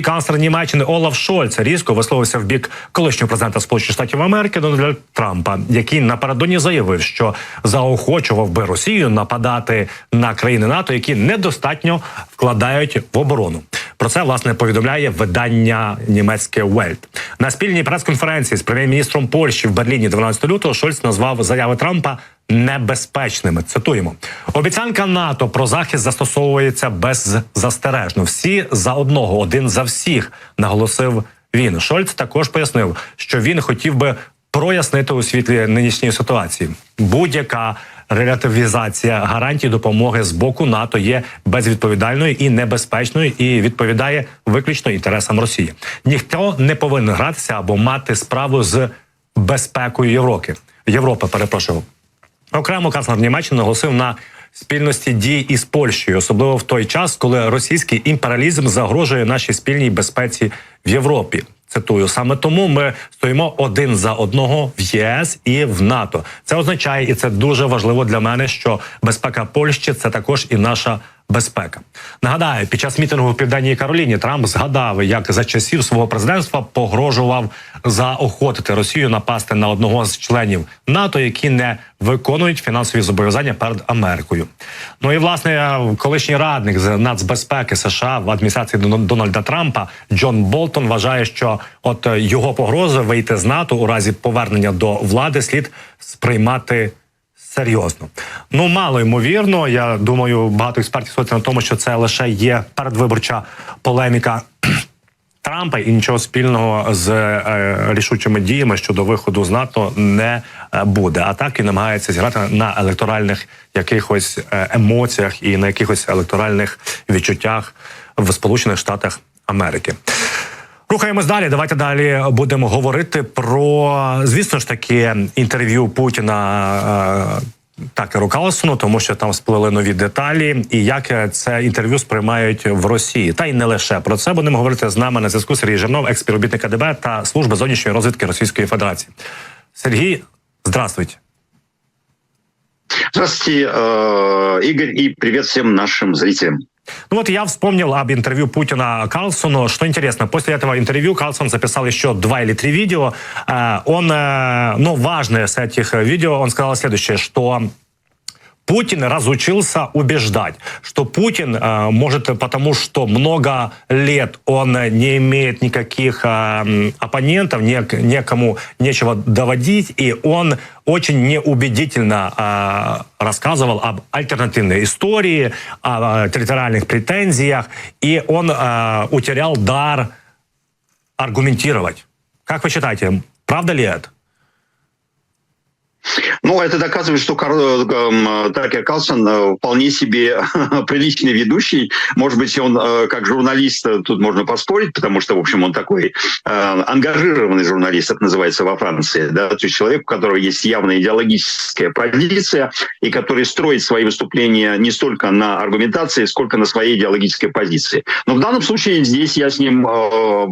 канцлер Німеччини Олаф Шольц різко висловився в бік колишнього президента Сполучених Штатів Америки Дональда Трампа, який напередодні заявив, що заохочував би Росію нападати на країни НАТО, які недостатньо вкладають в оборону. Про це, власне, повідомляє видання німецьке Welt. На спільній прес-конференції з прем'єр-міністром Польщі в Берліні 12 лютого Шольц назвав заяви Трампа небезпечними. Цитуємо. Обіцянка НАТО про захист застосовується беззастережно. Всі за одного, один за всіх, наголосив він. Шольц також пояснив, що він хотів би прояснити у світлі нинішньої ситуації. Будь-яка релятивізація гарантій допомоги з боку НАТО є безвідповідальною і небезпечною і відповідає виключно інтересам Росії. Ніхто не повинен гратися або мати справу з безпекою Європи. Окремо канцлер Німеччини наголосив на спільності дій із Польщею, особливо в той час, коли російський імперіалізм загрожує нашій спільній безпеці в Європі. Цитую, саме тому ми стоїмо один за одного в ЄС і в НАТО. Це означає, і це дуже важливо для мене, що безпека Польщі – це також і наша безпека. Нагадаю, під час мітингу в Південній Кароліні Трамп згадав, як за часів свого президентства погрожував заохотити Росію напасти на одного з членів НАТО, які не виконують фінансові зобов'язання перед Америкою. Ну і, власне, колишній радник з нацбезпеки США в адміністрації Дональда Трампа Джон Болтон вважає, що от його погрози вийти з НАТО у разі повернення до влади слід сприймати серйозно. Ну, мало ймовірно. Я думаю, багато експертів сходяться на тому, що це лише є передвиборча полеміка Трампа і нічого спільного з рішучими діями щодо виходу з НАТО не буде. А так і намагається зіграти на електоральних якихось емоціях і на якихось електоральних відчуттях в Сполучених Штатах Америки. Рухаємось далі. Давайте далі будемо говорити про, звісно ж таки, інтерв'ю Путіна Такеру Карлсону, тому що там сплили нові деталі, і як це інтерв'ю сприймають в Росії. Та й не лише. Про це будемо говорити з нами на зв'язку Сергій Жирнов, екс-співробітник КДБ та Служби зовнішньої розвідки Російської Федерації. Сергій, здравствуйте. Здравствуйте, Игорь, и привет всем нашим зрителям. Ну вот я вспомнил об интервью Путина Карлсону. Что интересно, после этого интервью Карлсон записал еще 2 или 3 видео. Важное с этих видео, он сказал следующее, что Путин разучился убеждать, что Путин может, потому что много лет он не имеет никаких оппонентов, некому нечего доводить, и он очень неубедительно рассказывал об альтернативной истории, о территориальных претензиях, и он утерял дар аргументировать. Как вы считаете, правда ли это? Ну, это доказывает, что Такер Карлсон вполне себе приличный ведущий. Может быть, он как журналист, тут можно поспорить, потому что, в общем, он такой ангажированный журналист, это называется во Франции, да, то есть человек, у которого есть явная идеологическая позиция, и который строит свои выступления не столько на аргументации, сколько на своей идеологической позиции. Но в данном случае здесь я с ним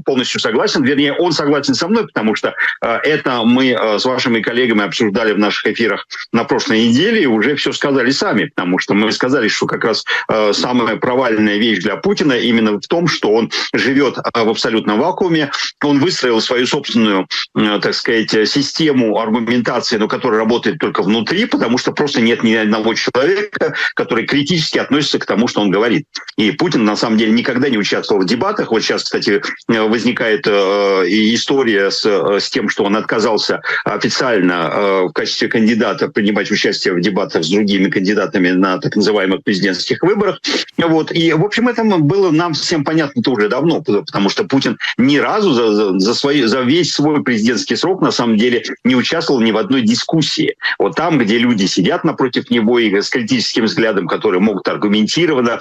полностью согласен, вернее, он согласен со мной, потому что это мы с вашими коллегами обсуждали в наших эфирах на прошлой неделе и уже все сказали сами, потому что мы сказали, что как раз самая провальная вещь для Путина именно в том, что он живет в абсолютном вакууме, он выстроил свою собственную, так сказать, систему аргументации, но которая работает только внутри, потому что просто нет ни одного человека, который критически относится к тому, что он говорит. И Путин, на самом деле, никогда не участвовал в дебатах. Вот сейчас, кстати, возникает история с тем, что он отказался официально в качестве кандидата принимать участие в дебатах с другими кандидатами на так называемых президентских выборах. Вот. И, в общем, это было нам всем понятно-то уже давно, потому что Путин ни разу за весь свой президентский срок на самом деле не участвовал ни в одной дискуссии. Вот там, где люди сидят напротив него и с критическим взглядом, которые могут аргументированно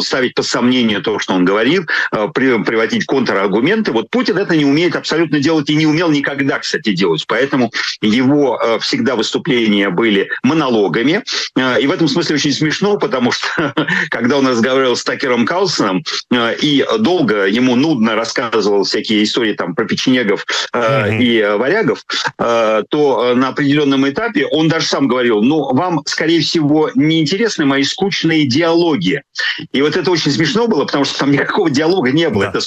ставить под сомнение то, что он говорит, приводить контраргументы. Вот Путин это не умеет абсолютно делать и не умел никогда, кстати, делать. Поэтому его всегда выступления были монологами. И в этом смысле очень смешно, потому что когда он разговаривал с Такером Карлсоном и долго ему нудно рассказывал всякие истории там про печенегов и варягов, то на определенном этапе он даже сам говорил, ну, вам, скорее всего, не интересны мои скучные диалоги. И вот это очень смешно было, потому что там никакого диалога не было. Да. Это